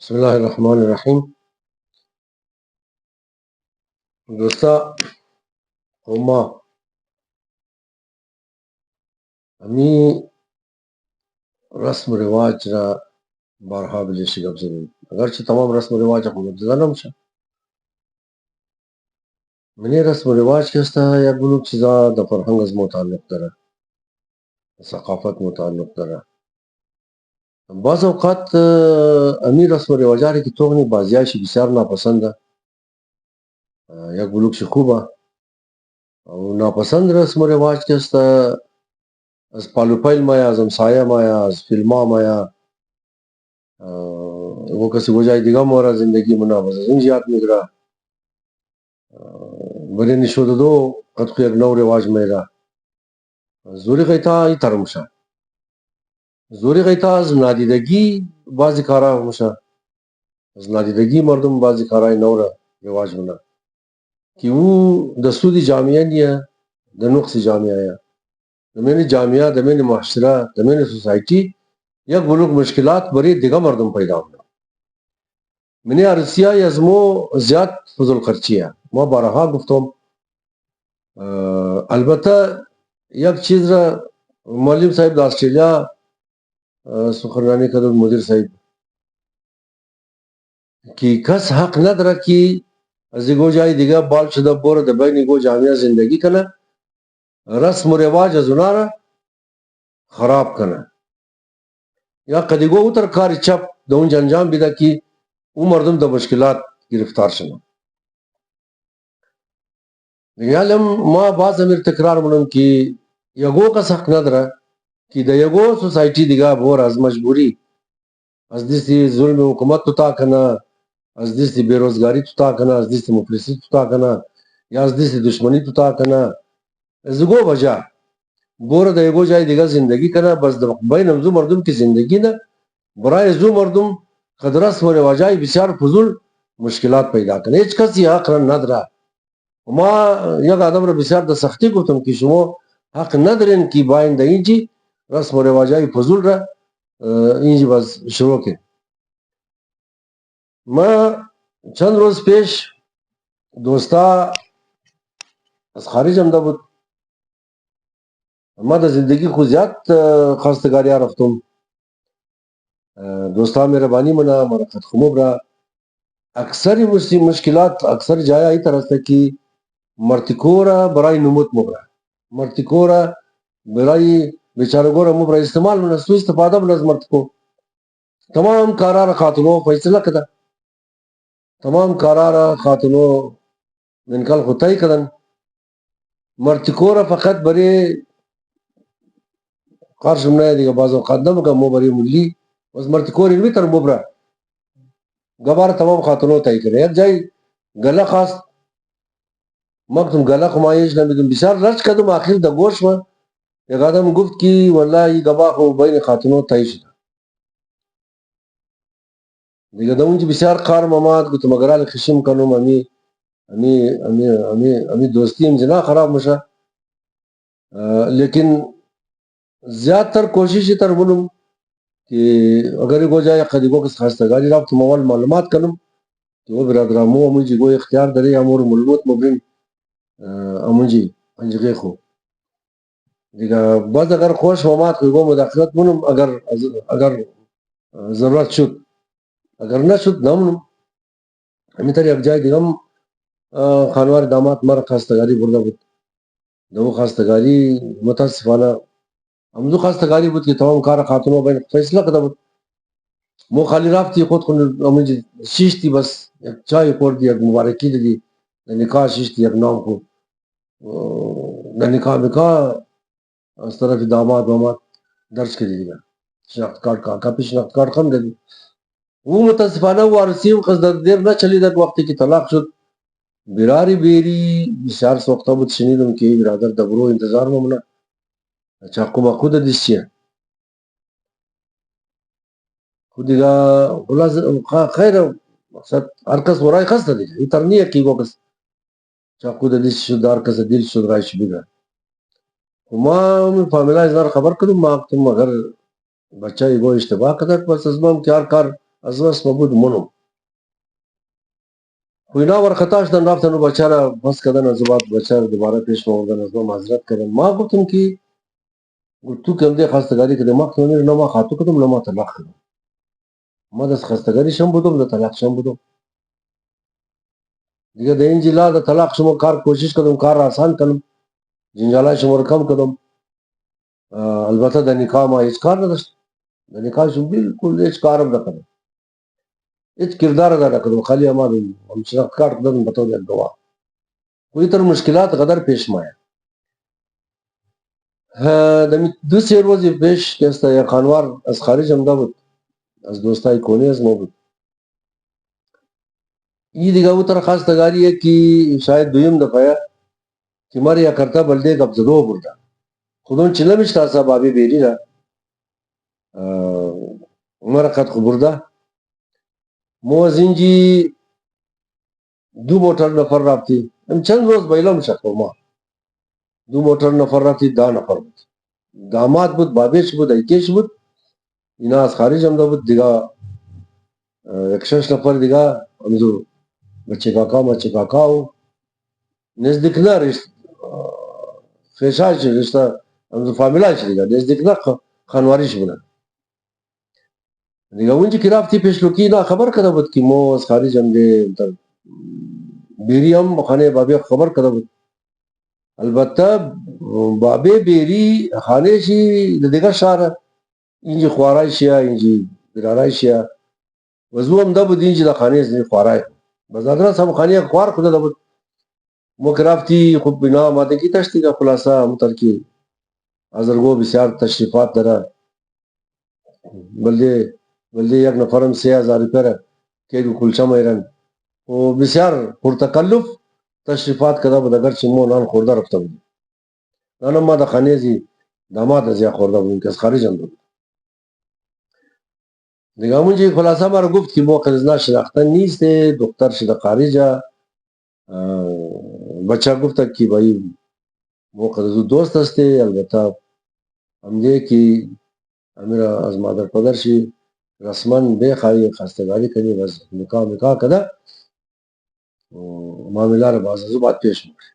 بسم الله الرحمن الرحیم. دوستا هما امی رسم و رواج را بارها بجشی گپ زدیم، اگرچه تمام رسم و رواج خو گپ زده نمیشه. منی رسم و رواج که است یک بلوک چیزا د فرهنگ از متعلق داره، ثقافت متعلق داره. بعض اوقات امی رسم و رواجاری که توغنی بازیایشی بسیار ناپسنده، یک بلوکش خوبه او ناپسند رسم و رواج که است از پالوپایل مایا، از امسایه مایا، از فیلما مایا وہ کسی ہو جائے دیگا مورا زندگی منا بس اون زیاد میگرا بری نشود دو قد خو یک نو رواج میرا زوری غیتا ای ترمشا زوری غیتا از نادیدگی بازی کارا مشا از نادیدگی مردم بازی کارای نو رواج منا کہ وہ دسودی جامعہ نیا دنقص جامعہ یا دمین جامعہ دمین معاشرہ دمین سوسائٹی یک بلوک مشکلات بری دیگا مردم پیدا ہونا منی عرصیہ یزمو زیاد فضل خرچی ہے ما بارہا گفتم. البته یک چیز را معلم صاحب در استرالیا سخنرانی کردن مدیر صاحب که کس حق نداره که از ایگو جای دیگه بال شده بوره در بین ایگو جامعه زندگی کنه رسم و رواج از اونا را خراب کنه یا قدیگو اوتر کاری چپ در اونجا انجام بیده که اون مردم در مشکلات گرفتار شنه. یعنی ما باز امیر تکرار منم که یگو کس حق نداره که در یگو سوسائٹی دیگه بور از مجبوری از دیسی ظلم حکومت تو تا کنه از دیسی بیروزگاری تو تا کنه از دیسی مفلسی تو تا کنه یا از دیسی دشمنی تو تا کنه از گو وجه بوره در یگو جای دیگه زندگی کنه بس در بین زو مردم کی زندگی نه برای زو مردم قد رسم و رواجای بسیار فضول مشکلات پیدا کنه هیچ کسی حق نداره. ما یک آدم رو بسیار در سختی گفتم که شما حق ندارین که باین در اینجی رسم و رواجای فضول را اینجی باز شروع که ما چند روز پیش دوستا از خارج آمده بود ما در زندگی خود زیاد خواستگاری رفتم دوستا مهربانی منا مرا خط خموب را اکثر مشکلات اکثر جای ای طرح است که مرتکورا برای نموت مبرا مرتکورا برای بیچارگورا مبرا استعمال من سو استفاده من از مرتکو تمام کارا خاتونو فیصله کده تمام کارا خاتونو منکل خطای کدن مرتکورا فقط برای قرشم نه دیگه بعض اوقات نمگه مو برای ملی بس مرتکور علمی تر مبرا گبار تمام خاتونو تای کرده یک جای گله خواست مکتم گله خمایش نمیدون بسیار رچ کدم آخر دا گوش ما یک آدم گفت که والله ای گبا خو بین خاتونو تای شده دیگه دا اونجا بسیار قار ماماد گفتم اگر آل خشم کنم امی دوستی امزنا خراب مشه لیکن زیادتر کوشش تر بولم کہ اگر گو جائے قدیگو کس خواستگاری رابط موال معلومات کنم تو وہ برادرامو امونجی گو اختیار داری امور ملموت مبرم امونجی انجگی خو دیگه بعد اگر خوش مامات کوئی گو مداخلت منم اگر ضرورت شد اگر نشد نمونم امی تر یک جای دیگم خانوار دامات مرا خواستگاری برده بود دو خواستگاری متاسفانه امدو خواستگاری بود که تمام کار خاتونو بین فیصله کده بود مو خالی رفتی خود خون امونجی شیشتی بس یک چای خوردی یک مبارکی دادی نکاح شیشتی یک نام خود نکاح از طرف داماد ماماد درج کردی دیگه شناخت کارت کاپی شناخت کارت خم دادی وہ متاسفانه وہ عرصی قصد دیر نہ چلی در وقتی کی طلاق شد براری بیری بسیار سوخته بود شنیدم که برادر دبرو انتظار ممنه چاقو ماقو دا دیسچیه خود دیگه خلاص خیر مقصد هر کس ورای خسته دیگه این ترنیه که گو کس چاقو دا دیس شد هر کس دل شد رایش بیگه و ما فامیلا ازنار خبر کردم ما اکتم اگر بچه ایگو اشتباه کدر پس از ما هم که هر کار از بس مبود منو خوینا ورخطا شدن رفتن و بچه بس کردن از بعد بچه دوباره پیش آوردن از ما معذرت کردن. ما گفتم که تو که همده خواستگاری کردم ما که نه ما خاطو کردم نه ما طلاق کردم. ما دست خواستگاری شم بودم ده طلاق شم بودم. دیگه ده این جلا ده طلاق شما کار کوشش کردم کار آسان کردم جنجالای شما رو کم کردم. البته ده نکاح ما هیچ کار نداشت. ده نکاح شما بالکل هیچ کارم نکردم. هیچ کردار ادا نکردم خالی اما هم شناخت کار کردم بطور یک گواه. کوئی تر مشکلات قدر پیش ما د دو سه روزی پیش که است یک خانوار از خارج آمده بود از دوستای کونی از ما بود. این دیگه او تر خواستگاریه که شاید دویم دفعه که ماری یا کرتا بلده گبزدو برده خودون چلمش تاسا بابی بیری را مرا قد خبرده مو از اینجی دو موتر نفر رفتی هم چند روز بیلام شکل ما دو موتر نفر رفتی دا نفر بود داماد بود بابیش بود ایکیش بود اینا از خارج آمده بود دیگه یک شش نفر دیگه همزو بچه کاکا و نزدیک نه خیشایش رشته همزو فامیلایش دیگه نزدیک نه خانواریش بودن دیگه اونجا که رفتی پیشلوکی نه خبر کرده بود که ما از خارج آمده بیری هم خانه بابی خبر کرده بود. البته بابی بیری خانه شی دیگه شهر اینجا خوارای شیا اینجا برارای شیا وزو هم ده بود اینجا ده خانه از خوارای بزادرس هم خانه خوار خدا ده بود ما که رفتی خوب بنا آماده کی تشتی که خلاصه همونطور که ازرگو بسیار تشریفات داره بلده یک نفرم 3000 روپیه که کلچه میرن و بسیار پرتکلف تشریفات کده بود اگر چه مو نان خورده رفته بود نانم ما ده خانه زی داماد از یا خورده بودیم که از خارج هم بود دیگه همونجا خلاصه ما رو گفت که مو قرزنا شناختن نیست دکتر شده خارجه بچه گفت که بایی مو قرزو دوست هسته البته همده که امیره از مادر پدرشی رسما بخوای خواستگاری کنی و نکاح کده معامله رو باز از او باید پیش میکنی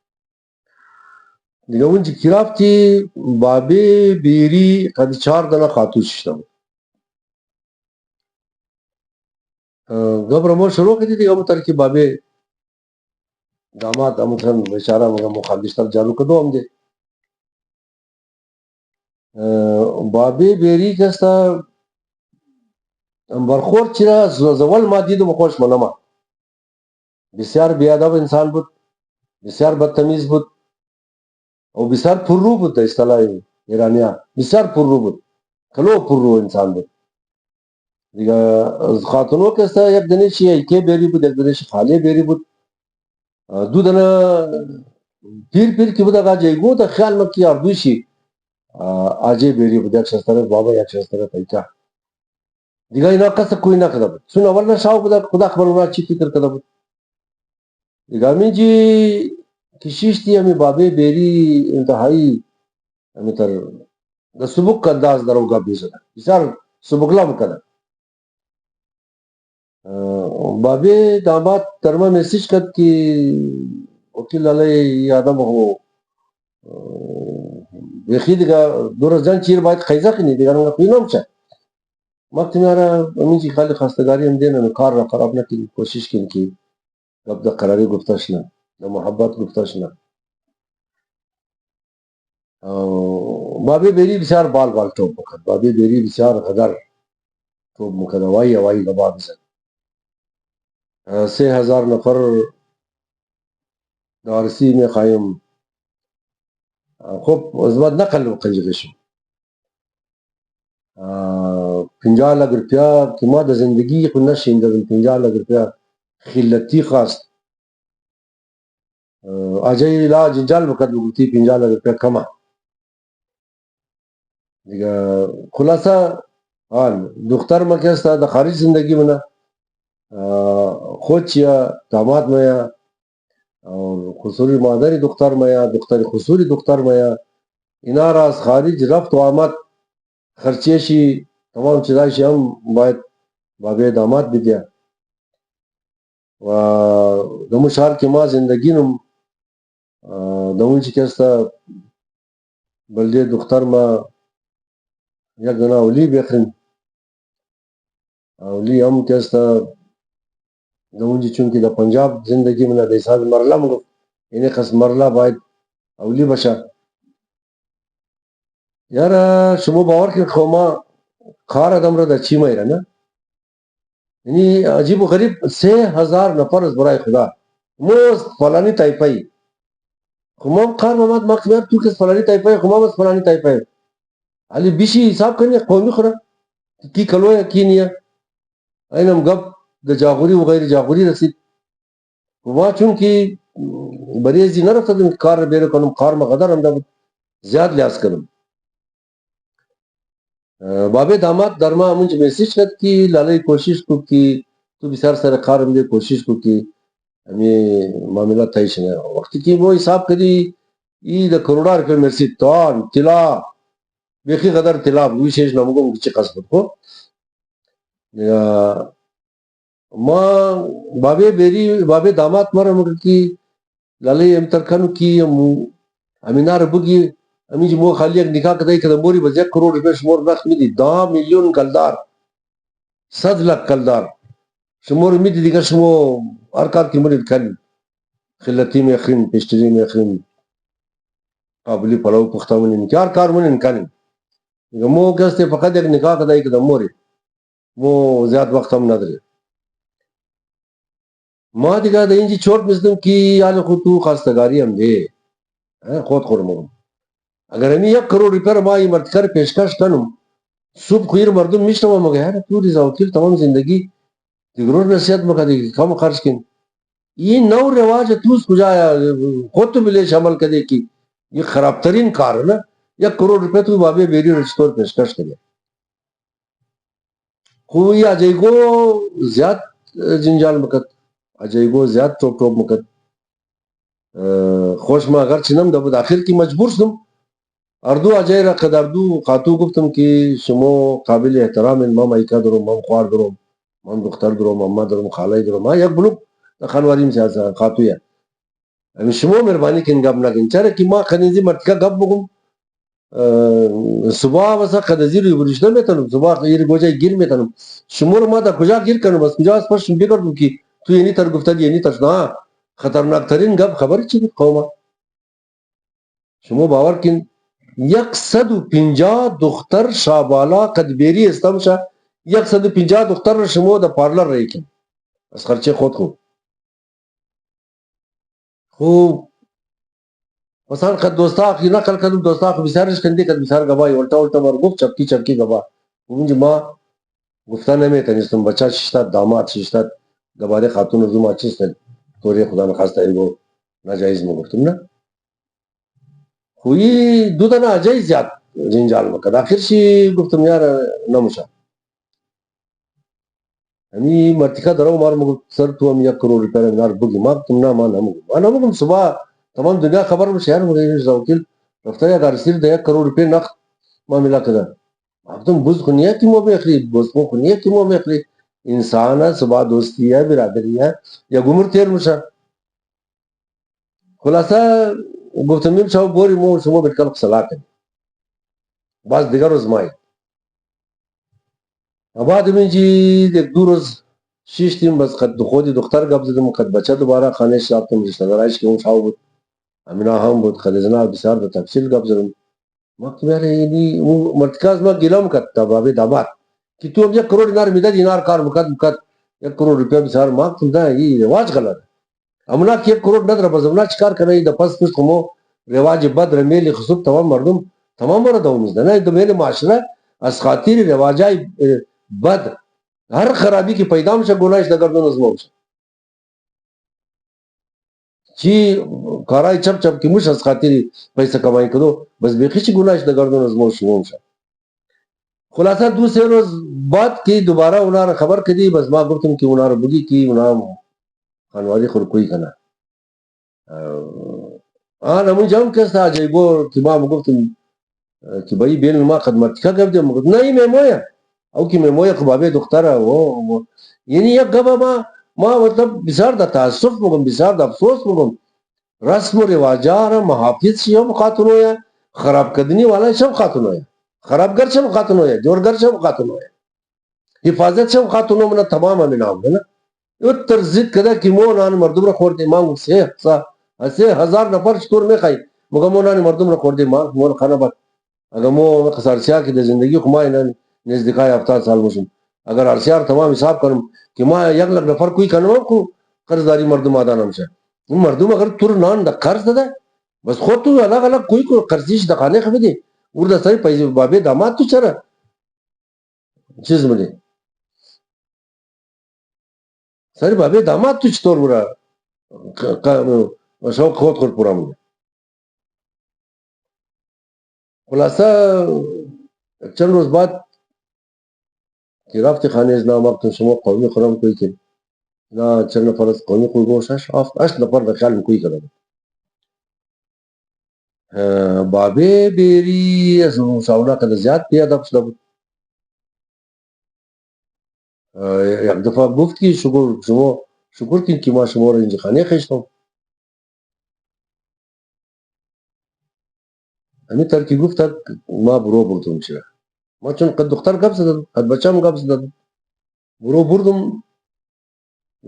دیگه اونجا که رفتی بابی بیری قد 4 دنه خاتوش شده گبر ما شروع کردی دیگه همونطور که بابی داماد همونطور بیچاره مخدشتر جارو کدو هم ده بابی بیری کستا برخورد چرا زوال ما دیدم خوش منما بسیار بیادب انسان بود بسیار بدتمیز بود او بسیار پررو بود در اصطلاح ایرانیا بسیار پررو بود کلو پررو انسان بود دیگه خاتونو کستا یک دنیش ایکی بیری بود یک دنیش خالی بیری بود دو دنه پیر که بود اگه جایگو تا خیال مکی اردوشی آجه بیری بود یک شستره بابا یک شستره پیچه دیگه اینا کسا کوئی نکده بود سون اول نشاو بود خدا خبر اونا چی فکر کده بود دیگه همین جی کشیشتی همی بابی بیری انتهایی همی تر ده سبک انداز در اوگا بیزده بسیار سبکلام کده بابی داماد ترما میسیج کرد که وکیل علی آدم هو بخی دیگه دور از جان چیر باید خیزه کنی دیگه نگه خوینام چه وقتی میاره همین چی خالی خواستگاری هم دینه کار را خراب نکنی کوشش کنی که گب ده قراری گفتش نه ده محبت گفتش نه بابی بیری بسیار بال توب بکد بابی بیری بسیار غدر توب مکد وای گبا بزد 3000 نفر دارسی میخوایم خب از بعد نقل قنجقشم 50 لک روپیا که ما در زندگی خود نشینده 50 لک روپیا خیلتی خواست آجای لا جنجال بکد بگوتی 50 لک روپیا کمه دیگه خلاصه دختر ما که است در خارج زندگی منه خود چیا داماد میا خسوری مادری دختر میا دختر خسوری دختر میا اینا را از خارج رفت و آمد خرچیشی تمام چیزایشی هم باید باب داماد بھی دیا و دمو شهر کې ما زندگی نم دمون چې کستا بلده دختر ما یک دنا اولی بخرین اولی هم کستا دمون چې چونکی د پنجاب زندگی منه د حساب مرلا مگو اینه قسم مرلا باید اولی بشه یارا شما باور که خوما کار ادم را در چی مایره نه یعنی عجیب و غریب 3000 نفر از برای خدا موست فلانی تایپایی خمام کار محمد مقیمت تو کس فلانی تایپایی خمام از فلانی تایپایی علی بیشی حساب کنی قومی خورا کی کلویا کی نیا اینم گپ د جاغوری و غیر جاغوری رسید و چون کی بریزی نرفتم کار بیرو کنم کار ما قدرم دا زیاد لیاز کنم بابے داماد درما منج میسیج کرد کی لالی کوشش کو کی تو بسیار سر کارم دے کوشش کو کی ہمیں معاملہ تایش نے وقت کی وہ حساب کری ای د کروڑا روپے مرسی توان تلا بیخی قدر تلا ویشیش نمگو چی قصد کو ما بابے بیری بابے داماد مرا مگر کی لالی ام ترکانو کی امینار بگی امی جی مو خالی ایک نکاح کدائی کدا موری بز 1 کروڑ روپے شمور نخ میدی 10 میلیون کلدار 100 لک کلدار شمور میدی دیگر شمو ارکار کی مرید کن خلطی میں اخرین پیشتری میں اخرین قابلی پلاو پختہ منین کار کار منین کنن مو کستے فقط ایک نکاح کدائی کدا موری مو زیاد وقت ہم ندرے ما دیگه د اینجی چوٹ مزدم کی یال خود تو خواستگاری هم ده خود خورمون اگر امی 1 کروڑ روپے ما ای مرتکر پیشکش کنم صبح خویر مردم میشنم مگه یار پوری زاوکیل تمام زندگی دیگرور نصیحت مکا دیگه کم خرچ کن این نو رواج توس کجا خود تو ملے شامل کدے کی یہ خراب ترین کار ہے نا 1 کروڑ روپے تو بابے بیری رچتور پیشکش کرے خوی آجائی گو زیاد جنجال مکت اجائی گو زیاد ٹوپ ٹوپ مکت خوش ما اگر چنم دا بود آخر کی مجبور سنم اردو اجائی را قد اردو خاتو گفتم کی شمو قابل احترام مام ایکا درم مام خوار درم مام دختر درم ماما درم خالائی درم ما یک بلوک خانواریم سیاسا خاتو یا امی شمو مہربانی کن گب نکن چرا کی ما خنیزی مرتکا گب بگم صبح وسا قدزیر برشتر میتونم صبح ایر گوجای گیر میتونم شمور ما دا کجا گیر کنم بس کجا اس پرشن بگردم کی تو یعنی تر گفتن یعنی تشنا خطرناک ترین گپ خبر چی بود قوما شما باور کن 150 دختر شابالا قدبیری استمشا 150 دختر شما دا پارلر رئی کن از خرچه خود خوب مثلا قد دوستا کی نقل کدم دوستا کو بسیارش کندی کد بسیار گواهی الٹا الٹا مرگوب چپکی چپکی گواه بگم ما گفتن نمیتونستم بچه ششتاد داماد ششتاد گباره خاتون رزوم چیستن طوری خدا نخواسته ایگو ناجایز میگفتم نه خوی دو تا ناجایز زیاد جنجال مکد آخر شی گفتم یار نموشا همی مرتکا درو مار مگو سر تو هم 1 کروڑ روپے نار بگی ما گفتم نه ما نمگم صبح تمام دنیا خبر مشه یار مگه زوکیل رفته یا دارسیر ده 1 کروڑ روپے نخ معاملہ کده گفتم بوز خونیه کی مو بخری بوز مو خونیه کی مو بخری انسان ہے صبح دوستی ہے برادری ہے یا گمر تیر مشا خلاصہ گفتمیم شاو بوری مو شما بتکل صلاح کنی باز دیگر روز مای بعد من جی یک دو روز شیشتیم بس قد خودی دختر گپ زدم قد بچه دوباره خانه رفتم رشته دارایش که اون شاو بود امینا هم بود قد ازنا بسیار به تفصیل گپ زدم ما که میاره اینی اون مرتکاز ما گیلام کد تا بابی داماد که تو هم 1 کروڑ دینار میده دینار کار مکد 1 کروڑ روپے بسیار ما کتم ده ای رواج غلط امنا که 1 کروڑ نداره بس امنا چکار کنه ای ده پس پس خمو رواج بد رمیلی خصوب تمام مردم تمام مرد آموزده نه دومین معاشره از خاطر رواجای بد هر خرابی که پیدا میشه گناهش در گردن از ما میشه چی کارای چپ چپ که مش از خاطر پیسه کمایی کدو بس بیخی چی گناهش در گردن از ما شروع میشه خلاصه 2-3 روز بعد که دوباره اونا را خبر کدی بس ما گفتم که اونا را بگی که اونا خانواری خلقوی کنه نمون جام کستا جای گو که ما گفتم که بایی بین ما خدمت که گفت دیم گفت نه این مویا او که میموی بابه دختره یعنی یک گبه ما مطلب بسیار در تاسف میگم، بسیار در افسوس میگم، رسم و رواجا را محافظ شیم خاتونویا، خراب کردنی والا شب خاتونویا، خرابگر شب خاتونویا، جورگر شب خاتونویا، حفاظت شب خاتونو من تمام امینام ہے نا. یو ترزید کده که مو نان مردم را خورده ما سه هزار نفر چطور میخوای مگه مو نان مردم را خورده ما مو خانه بات اگر مو قصارسیا که در زندگی خو ما اینا نزدیکای 70 سال موشم اگر ارسیار تمام حساب کنم که ما 1 لک نفر کوئی کنم کو قرضداری مردم آدانم شه اون مردم اگر تور نان د قرض ده بس خود تو الگ الگ کوئی کو قرضیش دخانه خبدی ورده سری پیسه بابه داماد تو چرا چیز ملی سری بابه داماد تو چطور برا شوق خود پورا مونه. خلاصه چند روز بعد که رفتی خانه از نامکتون شما قومی خورم کوئی که نه چند نفر از قومی کوئی گوشش 8 نفر در خیال کوئی کنم بابه بیری از مساوله کنه زیاد پیاده شده بود. یک دفعه گفت که شکر کن که ما شما رو اینجا خانه خشتم همین تر که گفت ما برو بردم چرا ما چون قد دختر قبض دادم قد بچم قبض دادم برو بردم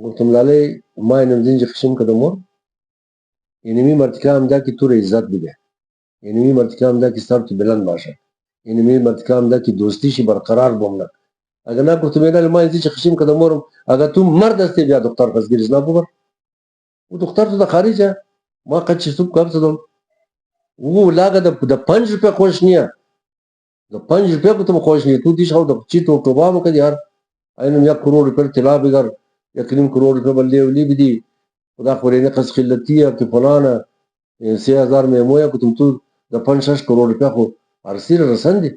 گفتم لاله ما اینم زنج خشم کدم اینمی مرتکه هم ده که تو رو عزت بده اینمی مرتکه هم ده که سر تو بلند باشه اینمی مرتکه هم ده که دوستیشی برقرار بمونه اگر نه گفتم اینا ما اینجا خشم کدم اگر تو مرد هستی بیا دختر پس گریز نبود و دختر تو در خارجه ما قد چی سوب قبض دادم او لاغه د 5 روپے خوش نیه د 5 روپے کو تم خوش نیه تو دیش او د چی تو کباب کدی یار اینم 1 کروڑ روپے طلا بگر 1.5 کروڑ روپے بللی ولی بدی خدا خورینه قص خلتیه که فلانه 3000 میمویا کو تم تو د 5-6 کروڑ روپے خو ارسیر رسندی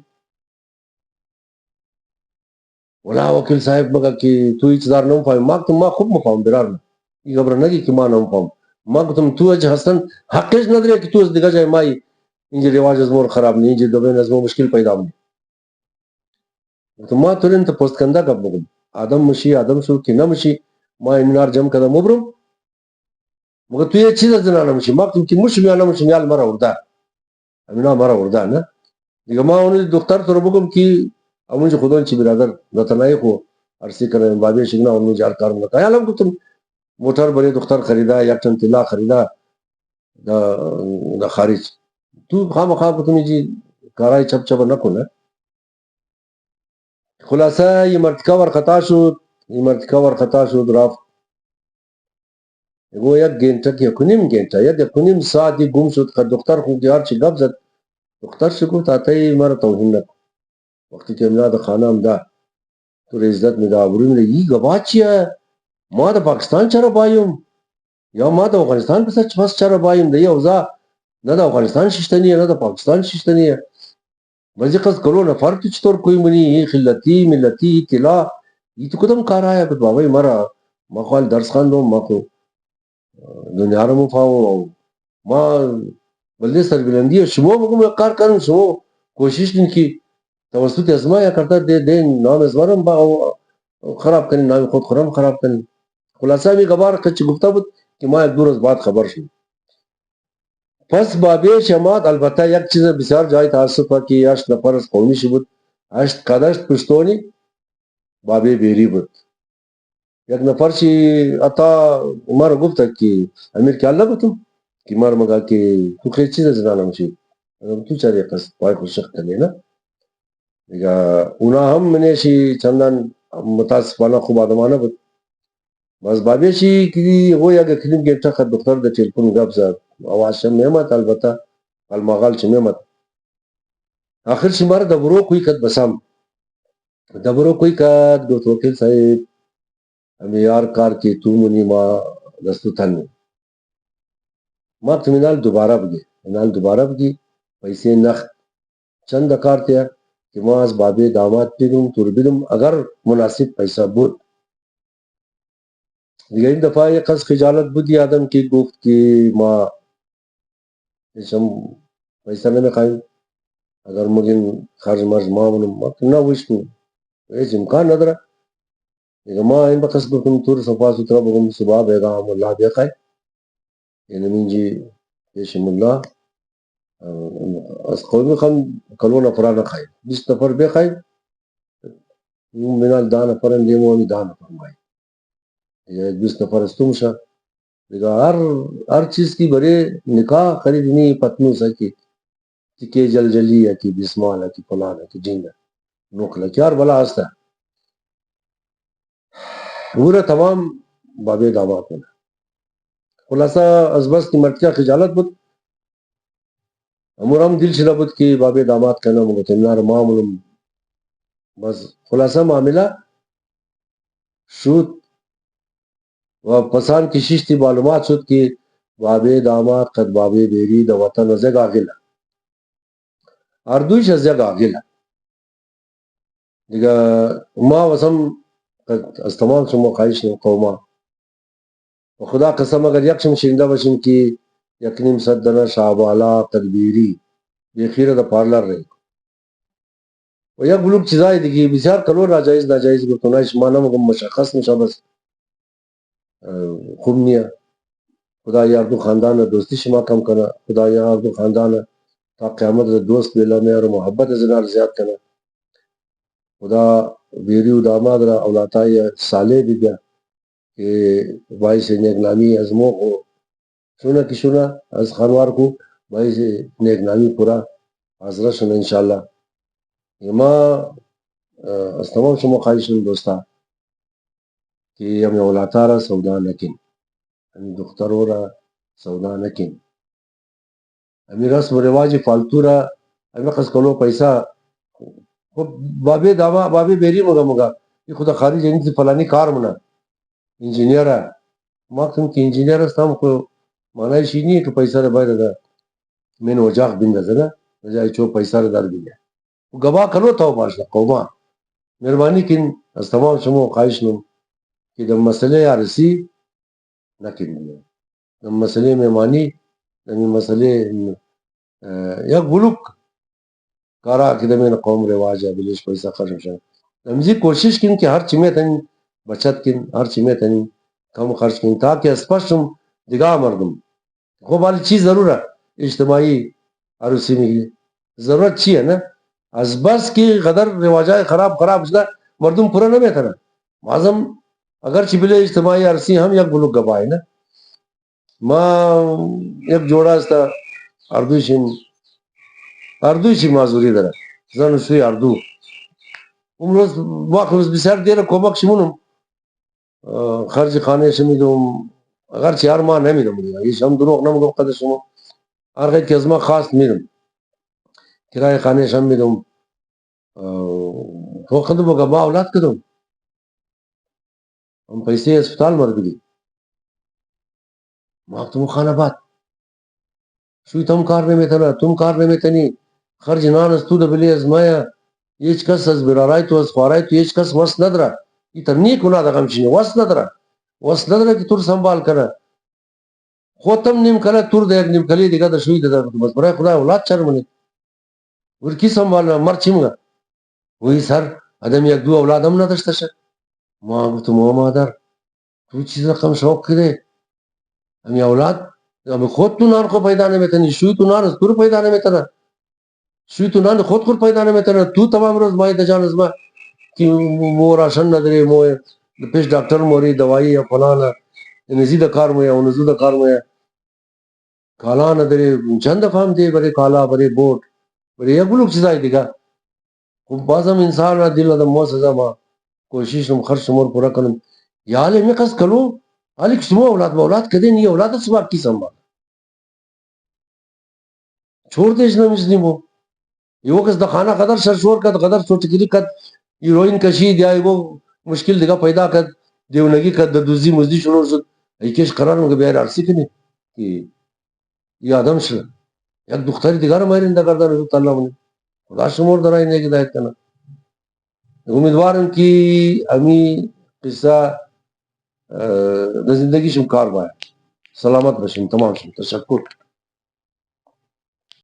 ولا وکیل صاحب مگه که تو هیچ دار نم فهم ما خوب مفهم برار این خبر نگی که ما نم فهم ما گفتم تو اج حسن حقش نداره که تو از دیگه جای مای اینجا رواج از مور خراب نہیں اینجا دوبین از مور مشکل پیدا نہیں تو ما تورین تا پوست کنده کب بگم آدم مشی آدم شو که نمشی ما اینار جمع کده مبرم مگه تو یه چیز از زنانه مشی ما گفتم که مشی میانه مشی میال مرا ورده امینا مرا ورده نه دیگه ما اونو دختر تو رو بگم که امونج خودان چی برادر نتنایی خو عرصی کنه بابی شگنا اونو جار کار ملکا یالم گفتم موتر برای دختر خریده 1 ٹن طلا خریده دا خارج تو خامخا گفتم جی کارای چپ چپ نکنه خلاصه یه مرتکه ورخطا شد رفت گو 1 گنٹه که 1.5 گنٹه یا 1.5 ساعتی گم شد که دختر خوب دیار چی گب زد دختر چی گفت آتای مرا توهین نکن وقتی که امنا دا خانه هم ده تو عزت می دا آبروی می ای گبا چیه ما دا پاکستان چرا بایم یا ما دا افغانستان پس چرا بایم دا یه اوزا نه دا افغانستان ششتنیه نه دا پاکستان ششتنیه بازی قصد کرو نفر تو چطور کوئی منی خلتی ملتی طلا ای تو کدام کار آیا بود بابای مرا ما خوال درس خواندم ما کو دنیا رو مفاهم ما بلده سربلندی شما بگم کار کنم شما کوشش کن که توسط ازما یا کرتا ده نام ازمارم با خراب کنی نام خود خورم خراب کنی خلاصه می گبار کچی گفته بود که ما 1-2 روز بعد خبر شد پس بابی شماد البته یک چیز بسیار جای تاسف که 8 نفر از قومی شی بود 8 قدشت پشتونی بابی بیری بود یک نفر چی اتا مرا گفت که امیر که الله گفتم که مرا مگه که تو خیلی چیز زنانه میشی تو چرا قصد پای خوشق کنی نه دیگه اونا هم منشی چندان متاسفانه خوب آدمانه بود بس بابی چی که هو یک کلیم گنٹه خد دختر ده تلفن گپ زد آواز میمد البته المغال چه میمد آخر چی مرا دبرو کوئی کد بسام دبرو کوئی کد گفت وکیل صاحب ہمیں یار کار کی تو منی ما دستو تن ما تمنال دوباره بگی پیسه نخ چند کار تیا که ما از بابی داماد بگم تور بدم اگر مناسب پیسه بود دیگه این دفعه یک از خجالت بودی آدم که گفت که ما شم پیسه نمیخوایم اگر مگین خرج مرز ما بنم ما نه وشتم هیچ امکان نداره. دیگه ما این بقصد بکنم طور صفا سترا بگم صبح بیگام الله بیقای یعنی منجی پیشم الله از قومی خان کلو نفران خواهی 20 نفر بخواهی منال 10 نفر دیمو همی 10 نفر مایی یا 20 نفر استوم شا دیگه هر چیز کی برای نکاح خریدنی پتنو سا کی جل جلی ہے کی بسمال ہے کی فلان ہے کی جنگ ہے نوکلا کیار بلا ہستا پورا تمام بابے داماد ہونا خلاصہ از بس کی مرتیا خجالت بود امورام دل شلا بود کی بابے داماد کہنا مگو تمنار معاملم بس خلاصہ معاملہ شود و پسان کی ششتی معلومات شد کی بابے داماد قد بابے بیری دا وطن ازیگ آگیلا اردویش ازیگ آگیلا دیگه ما وسم از تمام شما خواهش قوما و خدا قسم اگر یکشم شنیده باشیم که یک نیم صد دانه شعبالا تدبیری بخیر دا پارلر رہی و یک بلوک چیزایی دیگه بسیار کلو ناجایز گفتنایش ما نمگم مشخص نشا بس خوب نیه خدا یاردو خاندان دوستی شما کم کنه خدا یاردو خاندان تا قیامت دوست بیلا مهر و محبت زنار زیاد کنه خدا بیری و داماد را اولاتای صالح بگه کہ بھائی سے نیک نامی از مو کو سنا کی سنا از خانوار کو بھائی سے نیک نامی پورا حضرت سنا انشاءاللہ ما از تمام شما خواهشم دوستا کہ ہم اولاتا را سودا نکن ہم دخترو را سودا نکن ہمیں رسم و رواج فالتو را ہمیں قصد کلو پیسہ بابے داما بابے بیری مگا یہ خدا خارج یعنی تی فلانی کار منا انجینئر ہے ماکتم کی انجینئر استام کو معنی شی نہیں کہ پیسہ رہ باید دا میں نے وجاق بند ازنا وجائی چو پیسہ رہ دار بگیا گواہ کنو تاو باشنا قوما مہربانی کن از تمام شمو خواهش نم کہ دم مسئلے عرصی نکن دم مسئلے مہمانی دم مسئلے یک بلوک کارا کہ دمین قوم رواج ہے بلیش پیسہ خرم شاہ دمزی کوشش کن کہ ہر چمیت ہن بچت کن ہر چمیت ہن کم خرچ کن تاکہ اسپشم دگاہ مردم خوب والی چیز ضرور ہے اجتماعی عروسی میں ضرورت چی ہے نا از بس کی غدر رواجائے خراب شدہ مردم پورا نہ بیتا نا معظم اگر چبلے اجتماعی عرصی ہم یک بلوک گبائے نا ما یک جوڑا استا اردوشی معذوری داره زن سوی اردو اون روز واقع بسیار دیره کمک شمونم خرج خانه شمیدم اگر چی هر ماه نمیدم هیچ هم دروغ نمیگم قدر شما هر غیر که از ما خواست میدم کرای خانه شم میدم تو خود بگم ما اولاد کدم هم پیسه اسپتال مرد بگی ما تم خانه بات شوی تم کار نمیتنا تم کار نمیتنی خرج نان از تو دبلی از مایا هیچ کس از برارای تو از خوارای تو هیچ کس وس نداره ای تر نیک اونا دغم چینه وس نداره که تور سنبال کنه خودم نیم کله تور ده یک نیم کلی دیگه در شوی ده بس برای خدا اولاد چرمونی ور کی سنبال مر چیمگا وی سر آدم یک دو اولاد هم نداشته شه ما گفتم او مادر تو چیز رقم شوق کده همی اولاد همی خود تو نان خو پیدا نمیتنی شوی تو نان از تور پیدا نمیتنه شوی تو نان خود پیدا نمیتنه تو تمام روز مای دجان از ما کی مو راشن نداره مو پیش ڈاکٹر موری دوائی یا فلانا نزید کار مو یا نزود کار مو یا کالا نداره چند دفعه هم دی بره کالا بره بوٹ بره یک بلوک چیزایی دیگه خب بازم انسان را دل آدم مو سزا ما کوشش نم خرچ مور پورا کنم یا حالی می قصد کلو حالی کسمو اولاد کده نی اولاد سبا کی سنبال چھوڑ دیش نمیشنی مو یہ وہ کس دخانہ قدر شرشور کد قدر سوچکلی کد ہیروئن کشید یا وہ مشکل دیگه پیدا کد دیونگی کد دوزی مزدی شروع شد ایکش قرار مگه بیار عرصی کنی که یہ آدم شد یک دختری دیگر مایرنده کردن حضرت اللہ منی خدا شمور درائی نیک ہدایت کنا امیدوارم کہ امی قصہ زندگی شم کار باید سلامت بشیم تمام شم تشکر